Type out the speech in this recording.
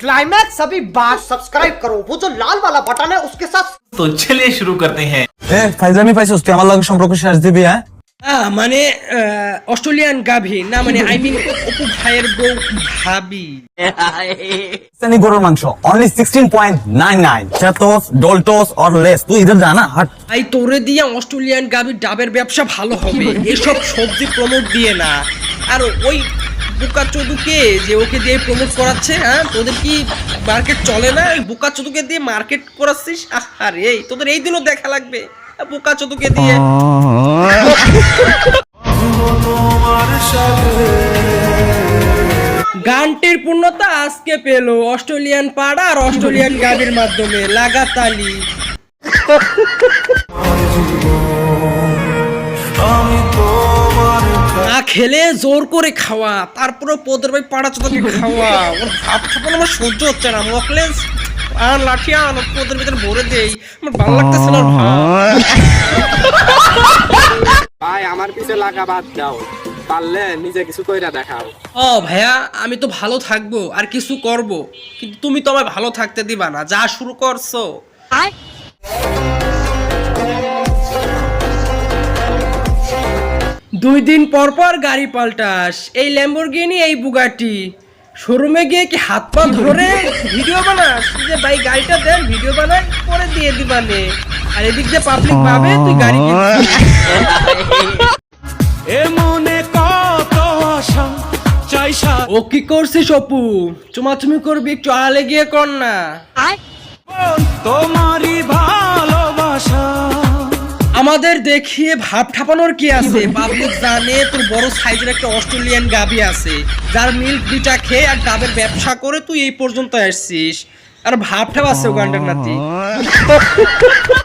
Climax अभी बात। Subscribe करो, वो जो लाल वाला बटन है उसके साथ। तो चलिए शुरू करते हैं। ফাইজলামি পাইছস তুই আমার লগে সম্পর্ক শেষ দিবি হ্যাঁ মানে অস্ট্রেলিয়ান গাভী না, মানে আই মিন অপু ভাইয়ের বউ ভাবি। পাকিস্তানি গরুর মাংস অনলি 16.99 চাতোস ডলটোস অর লেস তুই इधर জানা হাট ভাই তোরে দিয়ে অস্ট্রেলিয়ান গাভীর ডাবের ব্যবসা ভালো হবে, এসব সবজি প্রমোট দিয়ে না। আর ওই বুকা চোদুকে যে ওকে দিয়ে প্রমোট করাচ্ছে, হ্যাঁ তোদের কি মার্কেট চলে না? ওই বুকা চোদুকে দিয়ে মার্কেট করাচ্ছিস? আরে এই তোদের এই দিনও দেখা লাগবে বুকা চোদুকে দিয়ে। গানটির পূর্ণতা আজকে পেল অস্ট্রেলিয়ান পাড়া আর অস্ট্রেলিয়ান গাভীর মাধ্যমে। লাগাতালি না খেলে জোর করে খাওয়া, তারপরে পোদের ভাই পাড়া চোদাকে খাওয়া। ওর ভাব ঠাপানো আমার সহ্য হচ্ছে না। মকলেন্স আর লাঠি আন পোদের ভিতরে ভরে দেই, আমার ভালো লাগতেছে না। ভাই আমার পিছে লাগা বাদ দাও, পারলে নিজে কিছু কইরা দেখাও। ও ভাইয়া আমি তো ভালো থাকবো আর কিছু করব, কিন্তু তুমি তো আমায় ভালো থাকতে দিবা না। যা শুরু করছো। 2 দিন পর পর গাড়ি পাল্টাস, এই ল্যাম্বরগিনি এই বুগাটি। শোরুমে গিয়ে কি হাত পা ধরে ভিডিও বানাস যে ভাই গাড়িটা দেন, ভিডিও বানাই পরে দিয়ে দিবানে। আর এদিক যে পাবলিক ভাবে তুই গাড়ি ও কি করছিস অপু? চুমাচুমি করবি, একটু আলে গিয়ে কর না। তোমারই ভালোবাসা আমাদের দেখিয়ে ভাব ঠাপানোর কি আছে? পাবলিক জানে তোর বড় সাইজের একটা অস্ট্রেলিয়ান গাভী আছে, যার মিল্ক দুইটা খেয়ে আর ডাবের ব্যবসা করে তুই এই পর্যন্ত আসছিস। আর ভাব ঠাপ আছে ওখানটার নাতি।